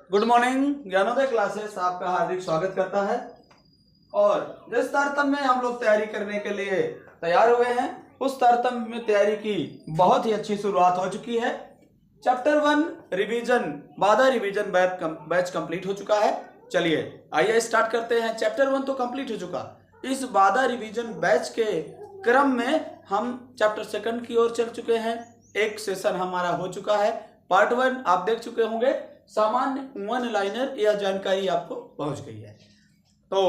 Good morning. Gyanodaya classes आपका हार्दिक स्वागत करता है। और जिस तारतम्य में हम लोग तैयारी करने के लिए तैयार हुए हैं, उस तारतम्य में तैयारी की बहुत ही अच्छी शुरुआत हो चुकी है। चैप्टर 1 रिवीजन बाधा रिवीजन बैच कंप्लीट हो चुका है। चलिए आइए स्टार्ट करते हैं। चैप्टर 1 तो कंप्लीट हो चुका। इस बाधा रिवीजन बैच के क्रम में हम चैप्टर 2 की ओर चल चुके हैं। एक सेशन हमारा हो चुका है। पार्ट 1 आप देख चुके होंगे। सामान्य वन लाइनर यह जानकारी आपको पहुंच गई है। तो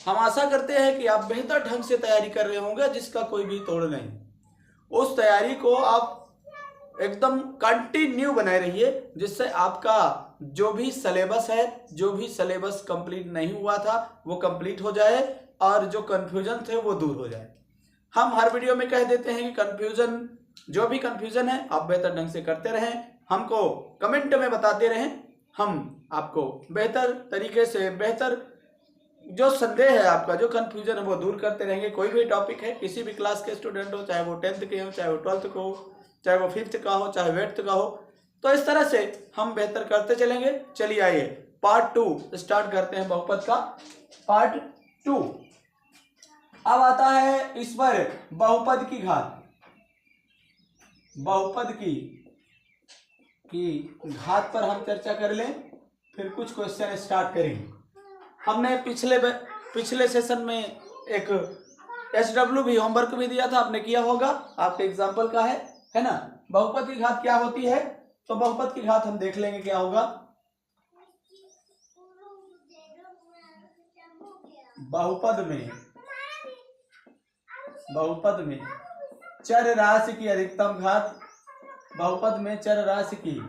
हम आशा करते हैं कि आप बेहतर ढंग से तैयारी कर रहे होंगे, जिसका कोई भी तोड़ नहीं। उस तैयारी को आप एकदम कंटिन्यू बनाए रहिए, जिससे आपका जो भी सिलेबस है, जो भी सिलेबस कंप्लीट नहीं हुआ था वो कंप्लीट हो जाए और जो कंफ्यूजन थे वो दूर हो जाए। हम हर वीडियो में कह देते हैं कि कंफ्यूजन, जो भी कंफ्यूजन है आप बेहतर ढंग से करते रहें, हमको कमेंट में बताते रहें। हम आपको बेहतर तरीके से, बेहतर जो संदेह है आपका, जो कंफ्यूजन है वो दूर करते रहेंगे। कोई भी टॉपिक है, किसी भी क्लास के स्टूडेंट हो, चाहे वो 10th के हो, चाहे वो 12th का हो, चाहे वो 5th का हो, चाहे 8th का हो, तो इस तरह से हम बेहतर करते चलेंगे। चलिए आइए पार्ट 2 स्टार्ट करते हैं। बहुपद का पार्ट 2 अब आता है। इस पर बहुपद की घात, बहुपद की घात पर हम चर्चा कर लें, फिर कुछ क्वेश्चन स्टार्ट करेंगे। हमने पिछले सेशन में एक SW भी होमवर्क भी दिया था, आपने किया होगा, आपके एग्जाम्पल का है ना। बहुपद की घात क्या होती है, तो बहुपद की घात हम देख लेंगे क्या होगा। बहुपद में चर राशि की अधिकतम घात, बहुपद में चर राशि की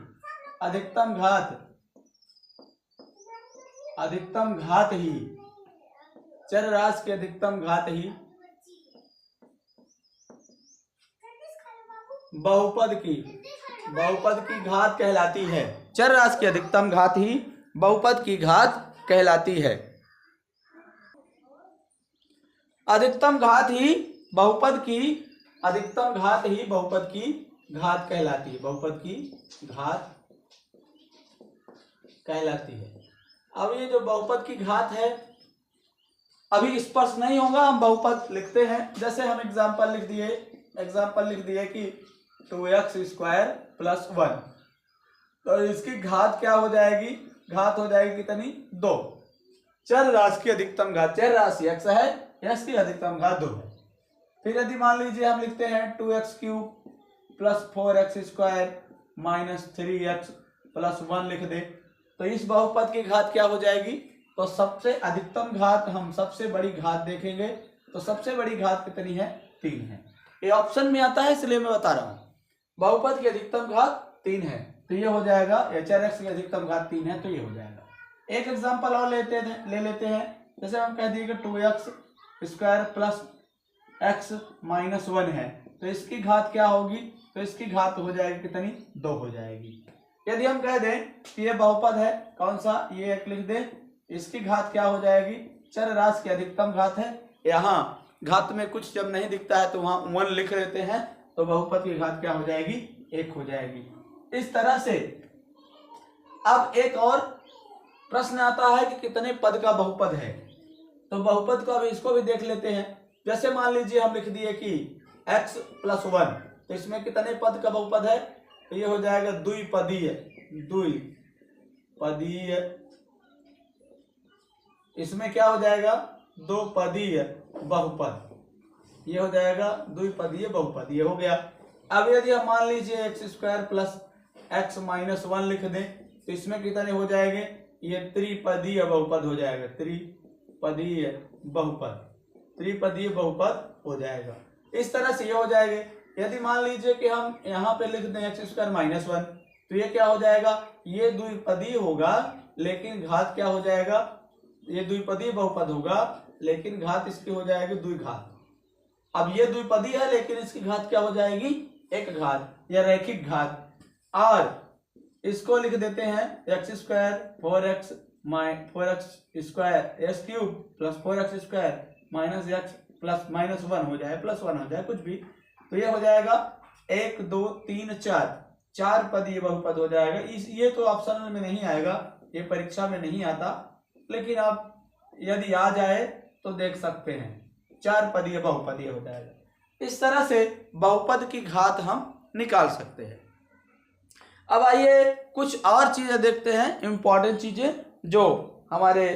अधिकतम घात ही, चर राशि की अधिकतम घात ही बहुपद की घात कहलाती है। चर राशि की अधिकतम घात ही बहुपद की घात कहलाती है। अधिकतम घात ही बहुपद की घात कहलाती है। बहुपद की घात कहलाती है। अब ये जो बहुपद की घात है, अभी स्पर्श नहीं होगा, हम बहुपद लिखते हैं। जैसे हम एग्जाम्पल लिख दिए कि 2x स्क्वायर प्लस 1, तो इसकी घात क्या हो जाएगी, घात हो जाएगी कितनी, 2। चर राशि की अधिकतम घात, चर राशि x है, x की अधिकतम घात 2 है। फिर यदि मान लीजिए हम लिखते हैं 2x cube plus 4x square minus 3x plus 1 लिख दे, तो इस बहुपद की घात क्या हो जाएगी, तो सबसे अधिकतम घात, हम सबसे बड़ी घात देखेंगे, तो सबसे बड़ी घात कितनी है, 3 है। ये ऑप्शन में आता है, इसलिए मैं बता रहा हूं। बहुपद की अधिकतम घात 3 है, तो ये हो जाएगा, चर x की अधिकतम घात 3 है, तो ये हो जाएगा। एक एग्जाम्पल और ले लेते हैं। जैसे हम कह दिए कि 2x square plus x minus 1 है, तो इसकी घात क्या होगी, तो इसकी घात हो जाएगी कितनी, 2 हो जाएगी। यदि हम कह दें कि ये बहुपद है, कौन सा, ये एक लिख दें, इसकी घात क्या हो जाएगी, चर राशि की अधिकतम घात है। यहाँ घात में कुछ जब नहीं दिखता है तो वहां 1 लिख लेते हैं, तो बहुपद की घात क्या हो जाएगी, 1 हो जाएगी। इस तरह से अब एक और प्रश्न आता है कि कितने पद का बहुपद है, तो बहुपद को अभी इसको भी देख लेते हैं। जैसे मान लीजिए हम लिख दिए कि x प्लस 1, तो इसमें कितने पद का बहुपद है, तो ये हो जाएगा द्विपदीय, इसमें क्या हो जाएगा, 2 पदीय बहुपद, ये हो जाएगा द्विपदीय बहुपद, ये हो गया। अब यदि हम मान लीजिए x square plus x minus 1 लिख दें, तो इसमें कितने हो जाएंगे, ये त्रिपदीय बहुपद हो जाएगा, त्रिपदीय बहुपद हो जाएगा। इस तरह से ये हो जाएंगे। यदि मान लीजिए कि हम यहाँ पे लिख दें x स्क्वायर माइनस 1, तो ये क्या हो जाएगा, ये द्विपदीय होगा, लेकिन घात क्या हो जाएगा, ये द्विपदीय बहुपद होगा, लेकिन घात इसकी हो जाएगी द्विघात। अब ये द्विपदीय है, लेकिन इसकी घात क्या हो जाएगी, एक घात या रैखिक घात। और इसको लिख देते हैं x square 4x square s cube plus 4x square minus x plus minus 1 हो जाए, प्लस 1 हो जाए, कुछ भी, तो ये हो जाएगा 1 2 3 4 4 पदीय बहुपद हो जाएगा। ये तो ऑप्शनल में नहीं आएगा, ये परीक्षा में नहीं आता, लेकिन आप यदि आ जाए तो देख सकते हैं 4 पदीय बहुपदीय हो जाएगा। इस तरह से बहुपद की घात हम निकाल सकते हैं। अब आइए कुछ और चीजें देखते हैं, इंपॉर्टेंट चीजें जो हमारे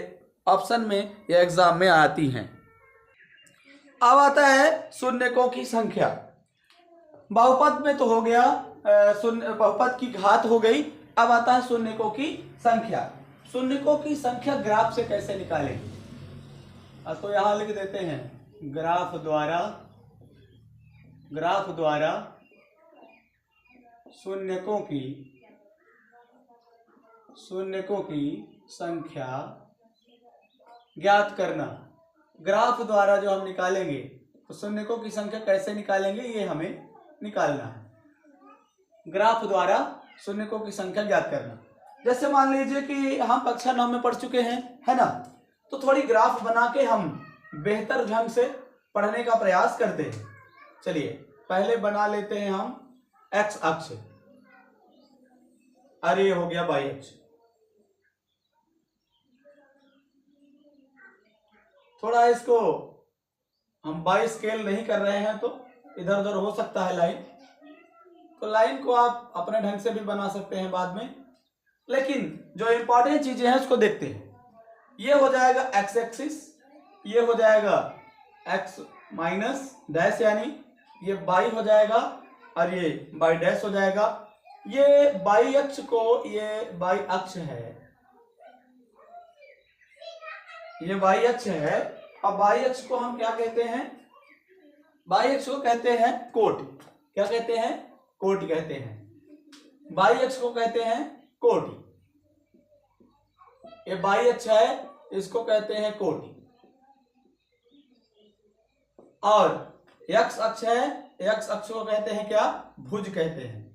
ऑप्शन में या एग्जाम में आती हैं। अब आता है शून्यकों की संख्या। बहुपद में तो हो गया, बहुपद की घात हो गई। अब आता है शून्यकों की संख्या। शून्यकों की संख्या ग्राफ से कैसे निकालेंगे? तो यहां लिख देते हैं ग्राफ द्वारा शून्यकों की संख्या ज्ञात करना। ग्राफ द्वारा जो हम निकालेंगे तो शून्यकों की संख्या कैसे निकालेंगे, ये हमें निकालना है। ग्राफ द्वारा शून्यकों की संख्या ज्ञात करना। जैसे मान लीजिए कि हम कक्षा 9 में पढ़ चुके हैं, है ना, तो थोड़ी ग्राफ बना के हम बेहतर ढंग से पढ़ने का प्रयास करते हैं। चलिए पहले बना लेते हैं हम एक्स अक्ष, और ये हो गया वाई अक्ष। थोड़ा इसको हम बाई स्केल नहीं कर रहे हैं तो इधर उधर हो सकता है लाइन, तो लाइन को आप अपने ढंग से भी बना सकते हैं बाद में, लेकिन जो इंपॉर्टेंट चीजें हैं उसको देखते हैं। ये हो जाएगा एक्स एक्सिस, ये हो जाएगा एक्स माइनस डैश, यानी ये बाई हो जाएगा और ये बाई डैश हो जाएगा। ये बाई अक्ष को, ये बाई अक्ष है, ये बाई अक्ष है। अब बाई अक्ष को हम क्या कहते हैं? बाई अक्ष को कहते हैं कोट। क्या कहते हैं? कोट कहते हैं। बाई अक्ष को कहते हैं कोटि। ये बाई अक्ष है, इसको कहते हैं कोटि। और एक्स अक्ष है, एक्स अक्ष को कहते हैं क्या? भुज कहते हैं।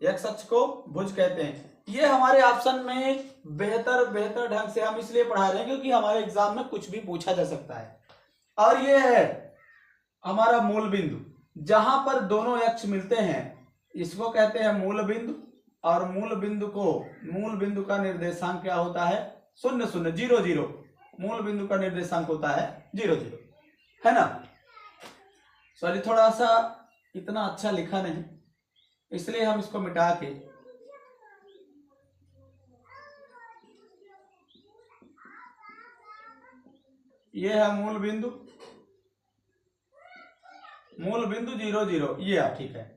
एक्स अक्ष को भुज कहते हैं। ये हमारे ऑप्शन में बेहतर ढंग से हम इसलिए पढ़ा रहे हैं क्योंकि हमारे एग्जाम में कुछ भी पूछा जा सकता है। और ये है हमारा मूल बिंदु, जहां पर दोनों अक्ष मिलते हैं इसको कहते हैं मूल बिंदु। और मूल बिंदु का निर्देशांक क्या होता है? 0 0 0 0। मूल बिंदु का निर्देशांक होता है 0 0, है ना। सॉरी, थोड़ा सा इतना अच्छा लिखा नहीं, इसलिए हम इसको मिटा के ये है मूल बिंदु 0 0, ये ठीक है।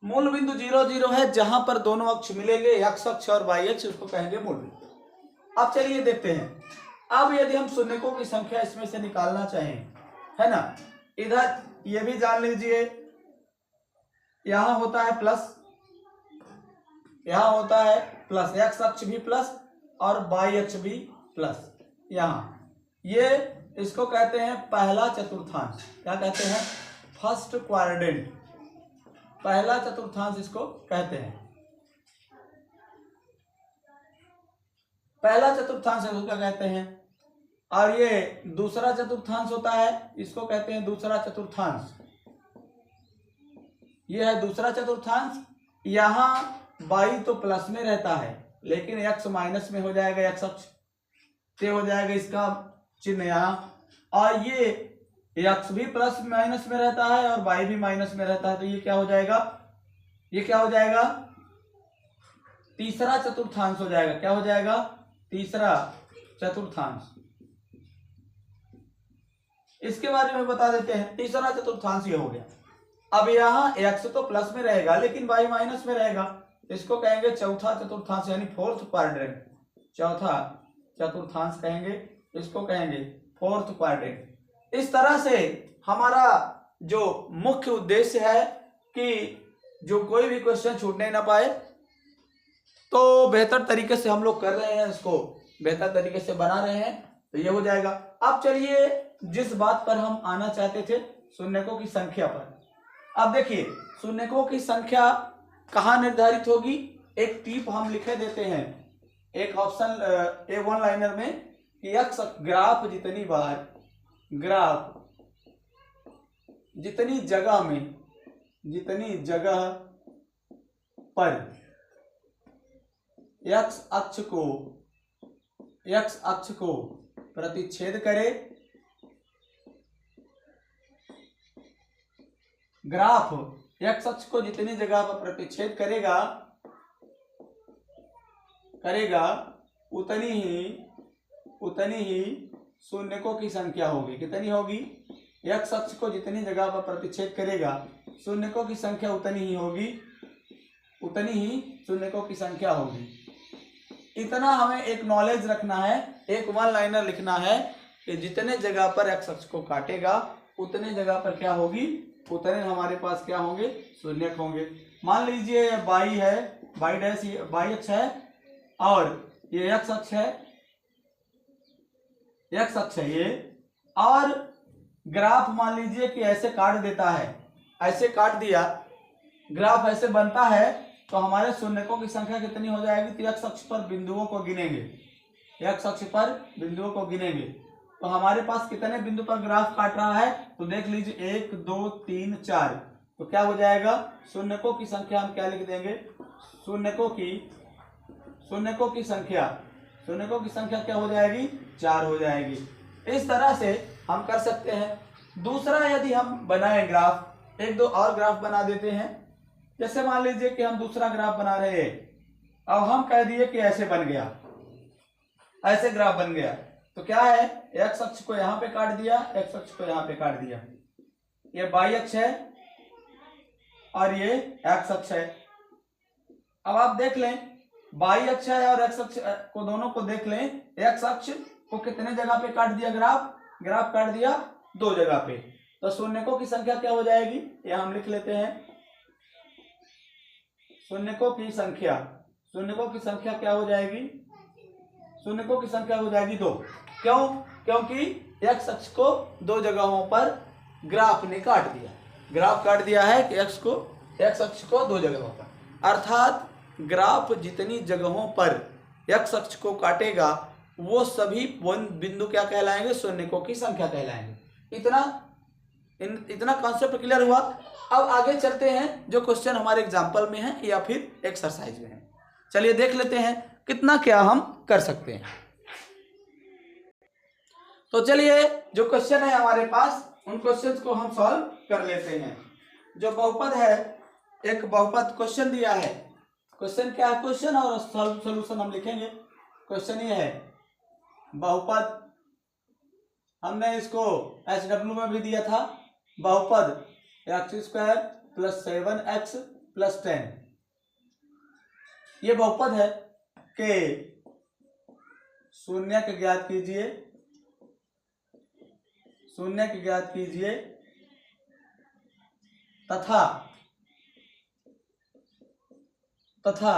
मूल बिंदु 0 0 है जहां पर दोनों अक्ष मिलेंगे, एक्स अक्ष और वाई अक्ष, उसको कहेंगे मूल बिंदु। अब चलिए देखते हैं। अब यदि हम शून्यकों की संख्या इसमें से निकालना चाहें, है ना, इधर ये भी जान लीजिए, यहां होता है प्लस, यहां होता है प्लस, एक्स अक्ष भी प्लस और वाई अक्ष भी प्लस। यहां ये इसको कहते हैं पहला चतुर्थांश। क्या कहते हैं? First quadrant. पहला चतुर्थांश इसको कहते हैं। पहला चतुर्थांश इसको क्या कहते हैं? और ये दूसरा चतुर्थांश होता है, इसको कहते हैं दूसरा चतुर्थांश। ये है दूसरा चतुर्थांश। यहां बाई तो प्लस में रहता है, लेकिन एक्स माइनस में हो जाएगा, एक्स अक्ष से हो जाएगा इसका चिन्ह यहां। और ये एक्स भी प्लस माइनस में रहता है और वाई भी माइनस में रहता है, तो ये क्या हो जाएगा? ये क्या हो जाएगा? तीसरा चतुर्थांश हो जाएगा। क्या हो जाएगा? तीसरा चतुर्थांश। इसके बारे में बता देते हैं। तीसरा चतुर्थांश ये हो गया। अब यहाँ एक्स तो प्लस में रहेगा लेकिन वाई माइनस में रहेगा, इसको कहेंगे चौथा चतुर्थांश, यानी फोर्थ क्वाड्रेंट। चौथा चतुर्थांश कहेंगे, इसको कहेंगे फोर्थ क्वाड्रेंट। इस तरह से हमारा जो मुख्य उद्देश्य है कि जो कोई भी क्वेश्चन छूटने ना पाए, तो बेहतर तरीके से हम लोग कर रहे हैं, इसको बेहतर तरीके से बना रहे हैं, तो ये हो जाएगा। अब चलिए जिस बात पर हम आना चाहते थे, शून्यकों की संख्या पर। अब देखिए शून्यकों की संख्या कहाँ निर्धारित होगी? एक टिप हम लिखे देते हैं एक ऑप्शन ए वन लाइनर में कि एक्स ग्राफ जितनी जगह पर एक्स अक्ष को प्रतिच्छेद करे, ग्राफ एक्स अक्ष को जितनी जगह पर प्रतिच्छेद करेगा उतनी ही शून्यकों की संख्या होगी। कितनी होगी? एक्स अक्ष को जितनी जगह पर प्रतिच्छेद करेगा शून्यकों की संख्या उतनी ही शून्यकों की संख्या होगी। इतना हमें एक नॉलेज रखना है, एक वन लाइनर लिखना है कि जितने जगह पर एक्स अक्ष को काटेगा उतने जगह पर क्या होगी, उतने हमारे पास क्या होंगे, शून्यक होंगे। मान लीजिए बाई है, बाई डैश ये बाई अक्ष है और ये एक्स अक्ष है ये, और ग्राफ मान लीजिए कि ऐसे काट देता है, ऐसे काट दिया, ग्राफ ऐसे बनता है, तो हमारे शून्यकों की संख्या कितनी हो जाएगी? तो एक्स अक्ष पर बिंदुओं को गिनेंगे, तो हमारे पास कितने बिंदु पर ग्राफ काट रहा है? तो देख लीजिए 1 2 3 4, तो क्या हो जाएगा? शून्यकों की संख्या हम क्या लिख देंगे? शून्यकों की संख्या क्या हो जाएगी? 4 हो जाएगी। इस तरह से हम कर सकते हैं। दूसरा, यदि हम बनाए ग्राफ, एक दो और ग्राफ बना देते हैं। जैसे मान लीजिए कि हम दूसरा ग्राफ बना रहे हैं, अब हम कह दिए कि ऐसे बन गया, ऐसे ग्राफ बन गया, तो क्या है, एक्स अक्ष को यहाँ पे काट दिया, एक्स अक्ष को यहाँ पे काट दिया, ये वाई अक्ष है और ये एक्स अक्ष है। अब आप देख लें, वाई अक्ष है और एक्स अक्ष को, दोनों को देख लें, एक्स अक्ष को कितने जगह पे काट दिया, ग्राफ काट दिया 2 जगह पे, तो शून्यकों की संख्या क्या हो जाएगी? ये हम लिख लेते हैं, शून्यकों की संख्या क्या हो जाएगी? शून्यकों की संख्या हो जाएगी 2। क्यों? क्योंकि एक्स अक्ष को 2 जगहों पर ग्राफ ने काट दिया, ग्राफ काट दिया है कि एक्स अक्ष को 2 जगहों पर, अर्थात ग्राफ जितनी जगहों पर एक्स अक्ष को काटेगा वो सभी बिंदु क्या कहलाएंगे? शून्यकों की संख्या कहलाएंगे। इतना कॉन्सेप्ट क्लियर हुआ। अब आगे चलते हैं, जो क्वेश्चन हमारे एग्जाम्पल में है या फिर एक्सरसाइज में है। चलिए देख लेते हैं कितना क्या हम कर सकते हैं। तो चलिए, जो क्वेश्चन है हमारे पास, उन क्वेश्चंस को हम सॉल्व कर लेते हैं। जो बहुपद है, एक बहुपद क्वेश्चन दिया है, क्वेश्चन क्या है, क्वेश्चन और सॉल्यूशन हम लिखेंगे। क्वेश्चन ये है, बहुपद, हमने इसको SW में भी दिया था, बहुपद x² + 7x + 10, ये बहुपद है कि शून्यक ज्ञात कीजिए तथा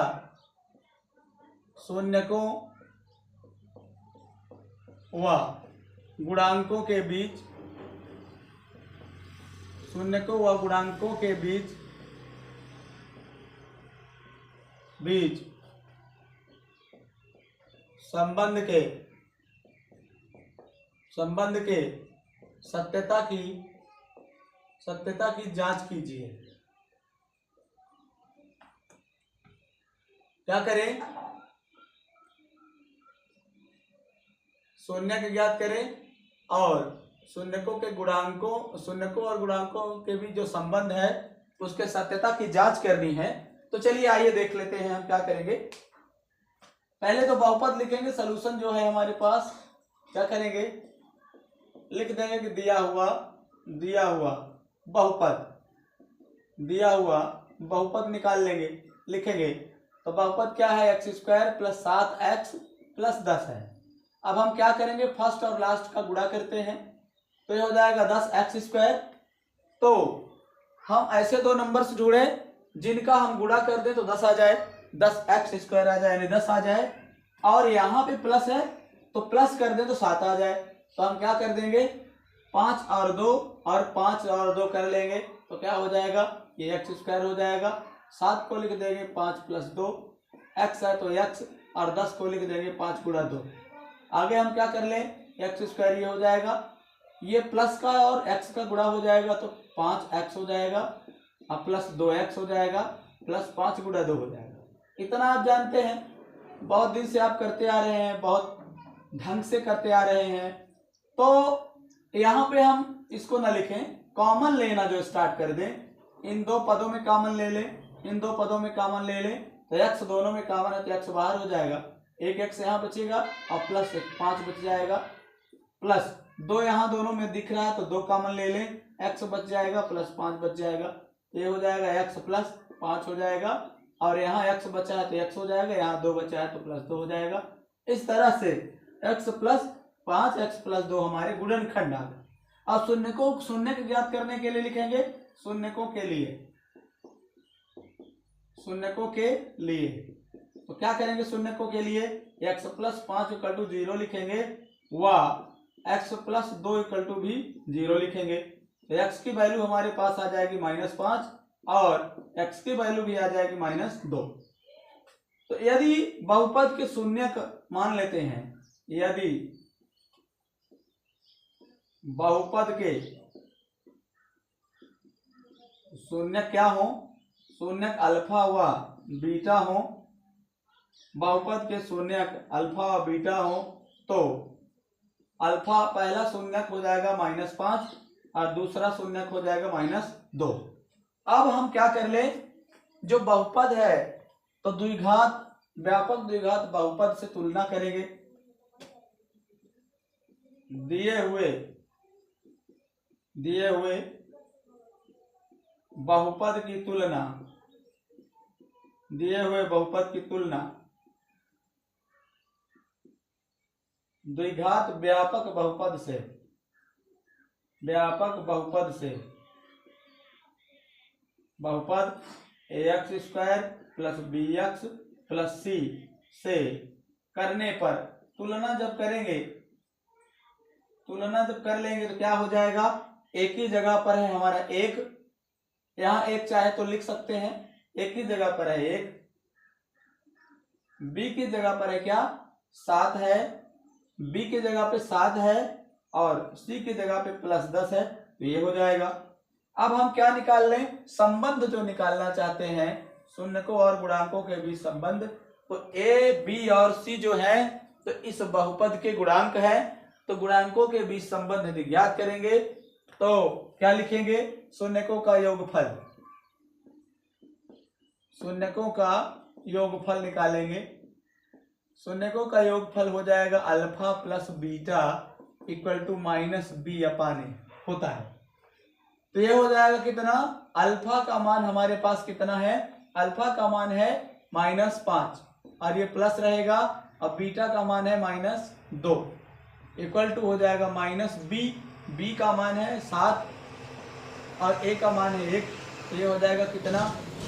शून्यकों व गुणांकों के बीच संबंध के सत्यता की जांच कीजिए। क्या करें? शून्यक ज्ञात करें और शून्यकों और गुणांकों के बीच जो संबंध है उसके सत्यता की जांच करनी है। तो चलिए आइए देख लेते हैं हम क्या करेंगे। पहले तो बहुपद लिखेंगे, सॉल्यूशन जो है हमारे पास, क्या करेंगे, लिख देंगे कि दिया हुआ बहुपद निकाल लेंगे, लिखेंगे। तो बहुपद क्या है? x² + 7x + 10 है। अब हम क्या करेंगे, फर्स्ट और लास्ट का गुणा करते हैं, तो ये हो जाएगा 10x²। तो हम ऐसे 2 नंबर से जुड़े जिनका हम गुणा कर दें तो 10 आ जाए, 10x² आ जाए, यानी 10 आ जाए, और यहाँ पे प्लस है तो प्लस कर दें तो 7 आ जाए। तो हम क्या कर देंगे, 5 और 2 और 5 और 2 कर लेंगे, तो क्या हो जाएगा, ये x² हो जाएगा। 7 को लिख देंगे 5 + 2, x है तो x, और 10 को लिख देंगे 5 × 2। आगे हम क्या कर लें, x² ये हो जाएगा, ये प्लस का और x का गुणा हो जाएगा तो 5x हो जाएगा, और + 2x हो जाएगा, +5 × 2 हो जाएगा। इतना आप जानते हैं। बहुत दिन से आप करते आ रहे हैं, बहुत ढंग से करते आ रहे हैं। तो यहाँ पे हम इसको ना लिखें, कॉमन लेना जो स्टार्ट कर दें, इन दो पदों में कॉमन ले लें, इन दो पदों में कॉमन ले लें, तो x दोनों में कॉमन है तो x बाहर हो जाएगा, एक x यहाँ बचेगा और प्लस 5 बच जाएगा, प्लस 2 यहाँ दोनों में दिख रहा है तो 2 कॉमन ले लें, x बच जाएगा प्लस 5 बच जाएगा, ये हो जाएगा x प्लस 5 हो जाएगा, और यहाँ x बचा है तो x हो जाएगा, यहाँ 2 बचा है तो प्लस 2 हो जाएगा। इस तरह से x प्लस 5 x प्लस 2 हमारे गुणनखंड आ गए। अब शून्य को ज्ञात करने के लिए लिखेंगे शून्यकों के लिए, शून्यकों के लिए तो क्या करेंगे, शून्यकों के लिए x प्लस 5 इक्वल टू 0 लिखेंगे व x प्लस 2 इक्वल टू भी 0 लिखेंगे। तो x की वैल्यू हमारे पास आ जाएगी -5 और x की वैल्यू भी आ जाएगी -2। तो यदि बहुपद के शून्यक मान लेते हैं, यदि बहुपद के शून्यक क्या हो, शून्यक अल्फा व बीटा हो, बहुपद के शून्यक अल्फा व बीटा हो, तो अल्फा पहला शून्यक हो जाएगा -5 और दूसरा शून्यक हो जाएगा -2। अब हम क्या कर ले, जो बहुपद है तो द्विघात व्यापक द्विघात बहुपद से तुलना करेंगे, दिए हुए बहुपद की तुलना, दिए हुए बहुपद की तुलना द्विघात व्यापक बहुपद से, व्यापक बहुपद से, बहुपद ax² plus bx plus c से करने पर तुलना जब करेंगे, तुलना जब कर लेंगे तो क्या हो जाएगा, एक ही जगह पर है हमारा एक, यहाँ एक चाहे तो लिख सकते हैं, एक ही जगह पर है एक, b की जगह पर है क्या 7 है, b की जगह पे 7 है और c की जगह पे +10 है, तो ये हो जाएगा। अब हम क्या निकाल लें, संबंध जो निकालना चाहते हैं शून्यकों और गुणांकों के बीच संबंध, तो a b और c जो है तो इस बहुपद के गुणांक है, तो गुणांकों के बीच संबंध यदि ज्ञात करेंगे तो क्या लिखेंगे, शून्यकों का योगफल, शून्यकों का योगफल निकालेंगे, शून्यकों का योगफल हो जाएगा alpha plus beta equal to -b upon a होता है। तो ये हो जाएगा कितना, अल्फा का मान हमारे पास कितना है, अल्फा का मान है -5 और ये प्लस रहेगा, अब बीटा का मान है -2 इक्वल टू हो जाएगा -b, b का मान है 7 और a का मान है 1, तो ये हो जाएगा कितना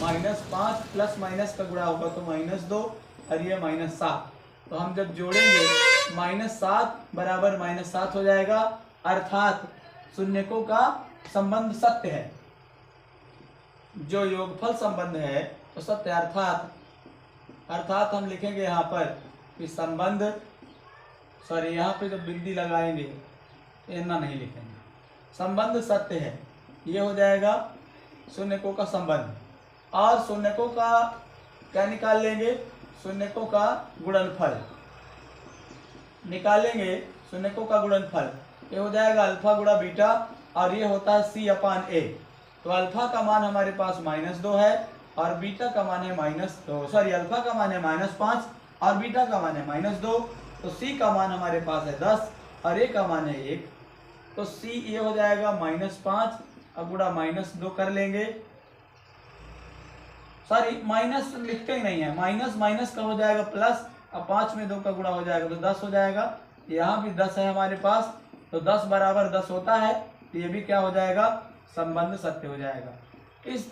-5 प्लस माइनस का गुणा होगा तो -2 और ये -7, तो हम जब जोड़ेंगे -7 बराबर -7 हो जाएगा, अर्थात शून्यकों का संबंध सत्य है, जो योगफल संबंध है तो सत्य, अर्थात हम लिखेंगे यहाँ पर कि संबंध, सॉरी यहाँ पे जब बिंदी लगाएंगे इतना नहीं लिखेंगे, संबंध सत्य है, ये हो जाएगा शून्यकों का संबंध। और शून्यकों का क्या निकाल लेंगे, शून्यकों का गुणनफल निकालेंगे, शून्यकों का गुणनफल ये हो जाएगा अल्फा गुणा बीटा और ये होता है c अपान a, तो अल्फा का मान हमारे पास -2 है और बीटा का मान है -2, सॉरी अल्फा का मान है -5 और बीटा का मान है -2, तो c का मान हमारे पास है 10 और a का मान है 1, तो c ये हो जाएगा -5 अब गुणा -2 कर लेंगे, सॉरी माइनस लिखते ही नहीं है, माइनस का हो जाएगा प्लस, अब 5 में 2 का गुणा हो जाएगा तो 10 हो जाएगा, यहाँ भी 10 है हमारे पास, तो 10 बराबर 10 होता है, तो ये भी क्या हो जाएगा, संबंध सत्य हो जाएगा। इस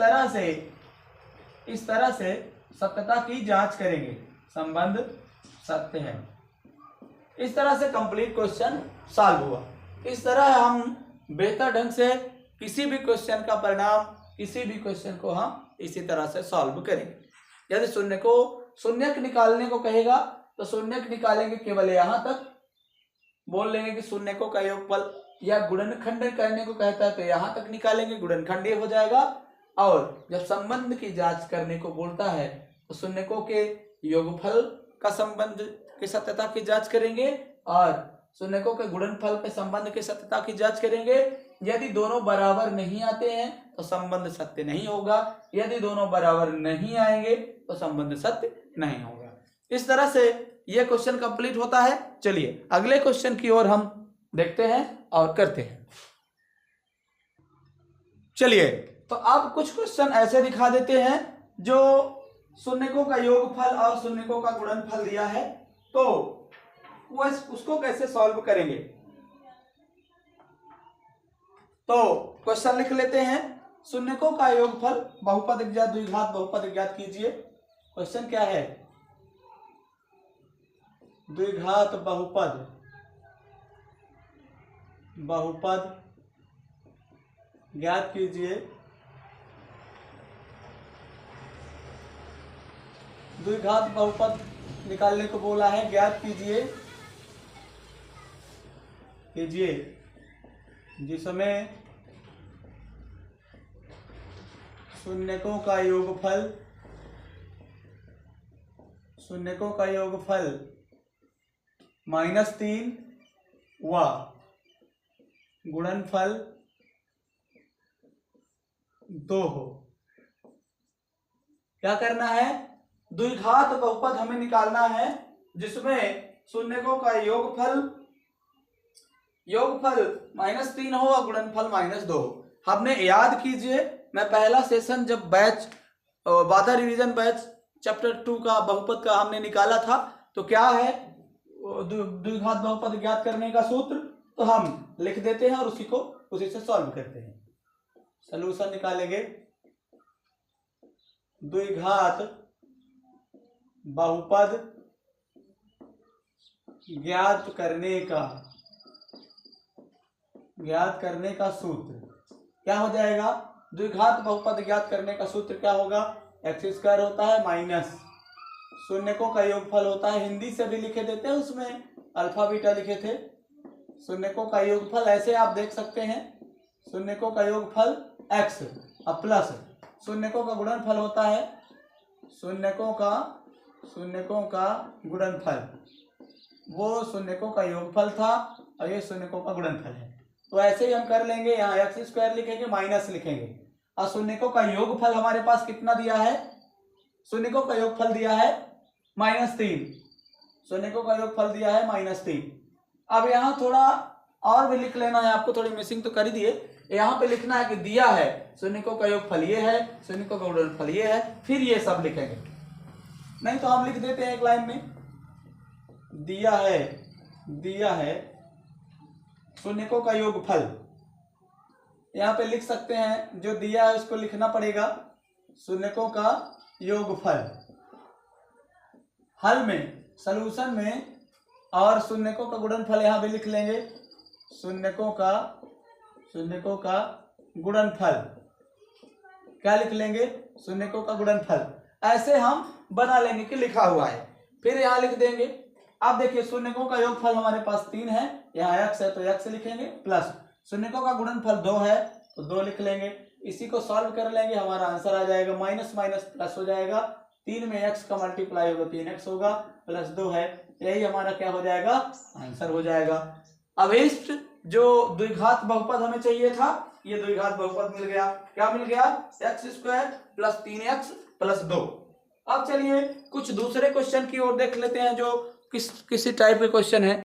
तरह से सत्यता की जांच करेंगे, संबंध सत्य है। इस तरह से कंप्लीट क्वेश्चन सॉल्व हुआ। इस तरह हम बेहतर ढंग से किसी भी क्वेश्चन का परिणाम, किसी भी क्वेश्चन को हम इसी तरह से सॉल्व करेंगे। यदि शून्यक निकालने को कहेगा तो शून्यक निकालेंगे केवल यहाँ तक, बोल लेंगे कि शून्यकों का योगफल, या गुणनखंड करने को कहता है तो यहाँ तक निकालेंगे, गुणनखंड हो जाएगा। और जब संबंध की जांच करने को बोलता है तो शून्यकों के योगफल का संबंध की सत्यता की जांच करेंगे और शून्यकों के गुणनफल के संबंध की सत्यता की जांच करेंगे। यदि दोनों बराबर नहीं आते हैं तो संबंध सत्य नहीं होगा, यदि दोनों बराबर नहीं आएंगे तो संबंध सत्य नहीं होगा। इस तरह से यह क्वेश्चन कंप्लीट होता है। चलिए अगले क्वेश्चन की ओर हम देखते हैं और करते हैं। चलिए तो अब कुछ क्वेश्चन ऐसे दिखा देते हैं जो शून्यकों का योगफल और शून्यकों का गुणनफल दिया है, तो उसको कैसे सॉल्व करेंगे। तो क्वेश्चन लिख लेते हैं। शून्यकों का योगफल बहुपद ज्ञात द्विघात बहुपद ज्ञात कीजिए। क्वेश्चन क्या है, द्विघात बहुपद ज्ञात कीजिए। द्विघात बहुपद निकालने को बोला है, ज्ञात कीजिए जिसमें शून्यकों का योगफल -3 व गुणनफल 2 हो। क्या करना है, द्विघात बहुपद हमें निकालना है जिसमें शून्यकों का योगफल -3 हो और गुणनफल -2 हो। हमने याद कीजिए, मैं पहला सेशन जब बैच बाधा रिवीजन बैच चैप्टर 2 का बहुपद का हमने निकाला था, तो क्या है द्विघात बहुपद ज्ञात करने का सूत्र, तो हम लिख देते हैं और उसी से सॉल्व करते हैं। सलूशन निकालेंगे। द्विघात बहुपद ज्ञात करने का सूत्र क्या हो जाएगा। द्विघात बहुपद ज्ञात करने का सूत्र क्या होगा, x² होता है माइनस शून्यकों का योगफल होता है, हिंदी से भी लिखे देते हैं, उसमें अल्फा बीटा लिखे थे। शून्यकों का योगफल ऐसे आप देख सकते हैं, शून्यकों का योगफल x और प्लस शून्यकों का गुणनफल होता है शून्यकों का गुणनफल, वो शून्यकों का योगफल था और ये शून्यकों का गुणनफल है। तो ऐसे ही हम कर लेंगे, यहाँ x² लिखेंगे माइनस लिखेंगे और शून्यकों का योगफल हमारे पास कितना दिया है, शून्यकों का योगफल दिया है -3, शून्यकों का योगफल दिया है -3। अब यहाँ थोड़ा और भी लिख लेना है, आपको थोड़ी मिसिंग तो कर ही दिए, यहाँ पे लिखना है कि दिया है शून्यकों का योगफल ये है, शून्यकों का गुणनफल ये है, फिर ये सब लिखेंगे। नहीं तो हम लिख देते हैं एक लाइन में, दिया है शून्यकों का योगफल, यहाँ पे लिख सकते हैं, जो दिया है उसको लिखना पड़ेगा शून्यकों का योगफल। हल में सॉल्यूशन में और शून्यकों का गुणनफल यहाँ भी लिख लेंगे, शून्यकों का गुणनफल क्या लिख लेंगे, शून्यकों का गुणनफल। ऐसे हम बना लेंगे कि लिखा हुआ है, फिर यहाँ लिख देंगे। अब देखिए शून्यकों का योगफल हमारे पास 3 है, यहाँ x है तो x लिखेंगे, प्लस शून्यकों का गुणनफल 2 है तो 2 लिख लेंगे। इसी को सॉल्व कर लेंगे, हमारा आंसर आ जाएगा माइनस माइनस प्लस हो जाएगा, 3 में x का मल्टीप्लाई होगा 3x होगा, प्लस 2 है, यही हमारा क्या हो जाएगा, आंसर हो जाएगा। अभिष्ट जो द्विघात बहुपद हमें चाहिए था, ये द्विघात बहुपद मिल गया। क्या मिल गया, x² + 3x + 2। अब चलिए कुछ दूसरे क्वेश्चन की ओर देख लेते हैं जो किसी टाइप के क्वेश्चन है।